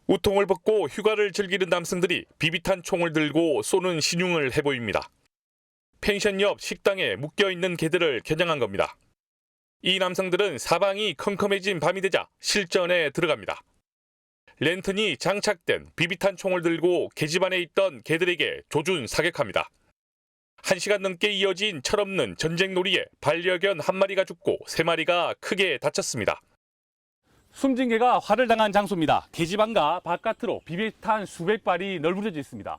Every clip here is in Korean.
우통을 벗고 휴가를 즐기는 남성들이 비비탄 총을 들고 쏘는 신용을 해보입니다. 펜션 옆 식당에 묶여있는 개들을 겨냥한 겁니다. 이 남성들은 사방이 컴컴해진 밤이 되자 실전에 들어갑니다. 랜턴이 장착된 비비탄 총을 들고 게시판에 있던 개들에게 조준 사격합니다. 1시간 넘게 이어진 철없는 전쟁놀이에 반려견 1마리가 죽고 3마리가 크게 다쳤습니다. 숨진 개가 화를 당한 장소입니다. 게시판과 바깥으로 비비탄 수백 발이 널브러져 있습니다.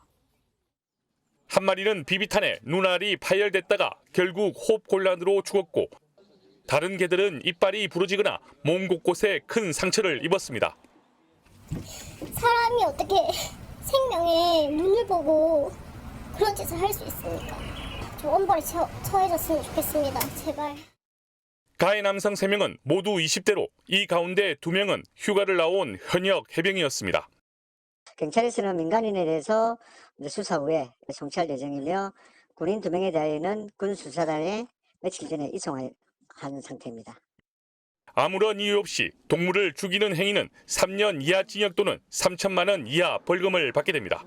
한 마리는 비비탄에 눈알이 파열됐다가 결국 호흡곤란으로 죽었고, 다른 개들은 이빨이 부러지거나 몸 곳곳에 큰 상처를 입었습니다. 사람이 어떻게 생명의 눈을 보고 그런 짓을 할 수 있습니까? 좀 엄벌에 처해졌으면 좋겠습니다. 제발. 가해 남성 3명은 모두 20대로 이 가운데 2명은 휴가를 나온 현역 해병이었습니다. 경찰에서는 민간인에 대해서 수사 후에 송치할 예정이며 군인 2명에 대하여는 군 수사단에 며칠 전에 이송한 상태입니다. 아무런 이유 없이 동물을 죽이는 행위는 3년 이하 징역 또는 3천만 원 이하 벌금을 받게 됩니다.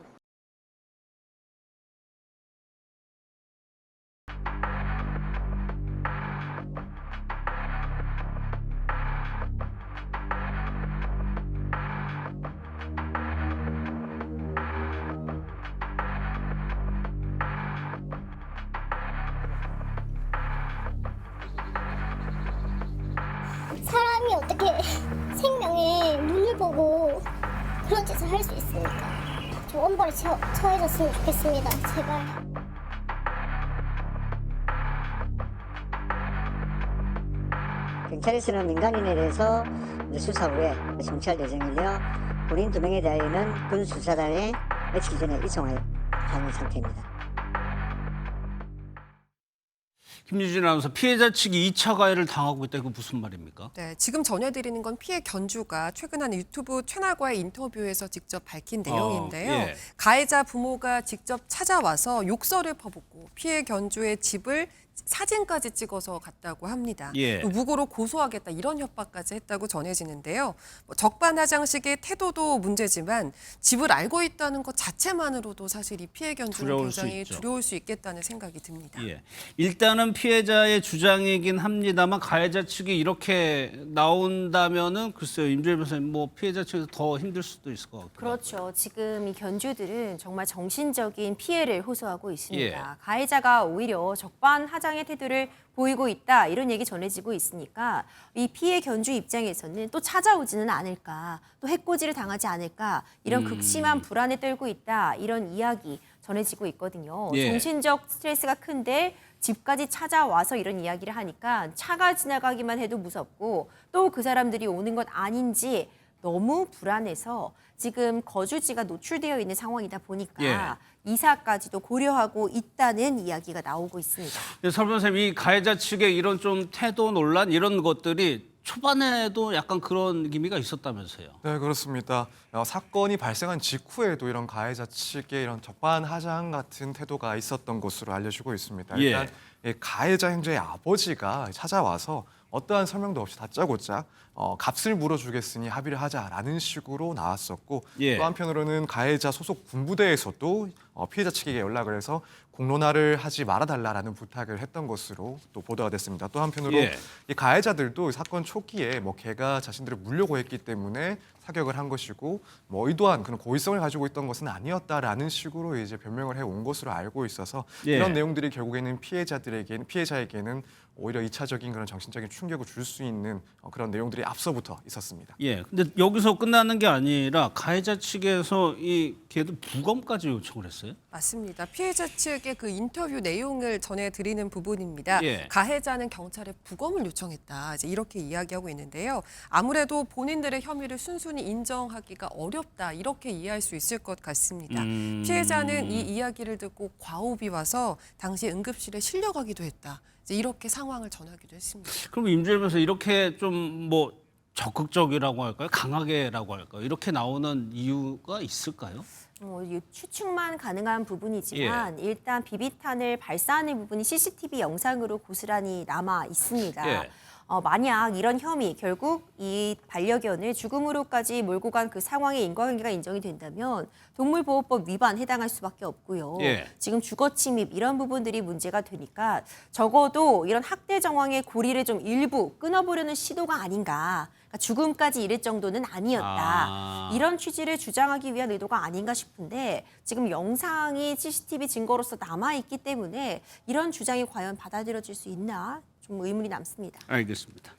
사람이 어떻게 생명의 눈을 보고 그런 짓을 할 수 있습니까? 좀 엄벌에 처해졌으면 좋겠습니다. 제발. 경찰에서는 민간인에 대해서 수사 후에 송치할 예정이며 군인 2명에 대하여는 군 수사단에 며칠 전에 이송한 상태입니다. 김유진 아나운서, 피해자 측이 2차 가해를 당하고 있다. 이거 무슨 말입니까? 네, 지금 전해드리는 건 피해 견주가 최근 한 유튜브 채널과의 인터뷰에서 직접 밝힌 내용인데요. 예. 가해자 부모가 직접 찾아와서 욕설을 퍼붓고 피해 견주의 집을 사진까지 찍어서 갔다고 합니다. 예. 또 무고로 고소하겠다 이런 협박까지 했다고 전해지는데요. 적반하장식의 태도도 문제지만 집을 알고 있다는 것 자체만으로도 사실 이 피해 견주는 두려울 수 굉장히 있죠. 두려울 수 있겠다는 생각이 듭니다. 예. 일단은 피해자의 주장이긴 합니다만 가해자 측이 이렇게 나온다면은 글쎄요, 임주일 변호사님, 뭐 피해자 측에서 더 힘들 수도 있을 것 같고요. 그렇죠. 지금 이 견주들은 정말 정신적인 피해를 호소하고 있습니다. 예. 가해자가 오히려 적반하장의 태도를 보이고 있다 이런 얘기 전해지고 있으니까 이 피해 견주 입장에서는 또 찾아오지는 않을까, 또 해코지를 당하지 않을까 이런 극심한 불안에 떨고 있다 이런 이야기 전해지고 있거든요. 예. 정신적 스트레스가 큰데 집까지 찾아와서 이런 이야기를 하니까 차가 지나가기만 해도 무섭고 또 그 사람들이 오는 것 아닌지 너무 불안해서 지금 거주지가 노출되어 있는 상황이다 보니까 예. 이사까지도 고려하고 있다는 이야기가 나오고 있습니다. 설 변호사님, 이 가해자 측의 이런 좀 태도 논란 이런 것들이 초반에도 약간 그런 기미가 있었다면서요. 네, 그렇습니다. 사건이 발생한 직후에도 이런 가해자 측의 이런 적반하장 같은 태도가 있었던 것으로 알려지고 있습니다. 예. 일단 이 가해자 형제의 아버지가 찾아와서 어떠한 설명도 없이 다짜고짜 값을 물어주겠으니 합의를 하자라는 식으로 나왔었고, 예. 또 한편으로는 가해자 소속 군부대에서도 피해자 측에게 연락을 해서 공론화를 하지 말아달라라는 부탁을 했던 것으로 또 보도가 됐습니다. 또 한편으로 예. 이 가해자들도 사건 초기에 뭐 걔가 자신들을 물려고 했기 때문에 사격을 한 것이고 뭐 의도한 그런 고의성을 가지고 있던 것은 아니었다라는 식으로 이제 변명을 해온 것으로 알고 있어서 예. 이런 내용들이 결국에는 피해자에게는 오히려 2차적인 그런 정신적인 충격을 줄 수 있는 그런 내용들이 앞서부터 있었습니다. 예. 근데 여기서 끝나는 게 아니라 가해자 측에서 이 걔도 부검까지 요청을 했어요. 맞습니다. 피해자 측의 그 인터뷰 내용을 전해드리는 부분입니다. 예. 가해자는 경찰에 부검을 요청했다. 이제 이렇게 이야기하고 있는데요. 아무래도 본인들의 혐의를 순순히 인정하기가 어렵다. 이렇게 이해할 수 있을 것 같습니다. 피해자는 이 이야기를 듣고 과호흡이 와서 당시 응급실에 실려가기도 했다. 이제 이렇게 상황을 전하기도 했습니다. 그럼 임주일 변호사, 이렇게 좀 뭐 적극적이라고 할까요? 강하게라고 할까요? 이렇게 나오는 이유가 있을까요? 추측만 가능한 부분이지만 일단 비비탄을 발사하는 부분이 CCTV 영상으로 고스란히 남아 있습니다. 예. 만약 이런 혐의, 결국 이 반려견을 죽음으로까지 몰고 간 그 상황의 인과관계가 인정이 된다면 동물보호법 위반 해당할 수밖에 없고요. 예. 지금 주거침입 이런 부분들이 문제가 되니까 적어도 이런 학대 정황의 고리를 좀 일부 끊어보려는 시도가 아닌가. 그러니까 죽음까지 이를 정도는 아니었다. 이런 취지를 주장하기 위한 의도가 아닌가 싶은데 지금 영상이 CCTV 증거로서 남아있기 때문에 이런 주장이 과연 받아들여질 수 있나 좀 의문이 남습니다. 알겠습니다.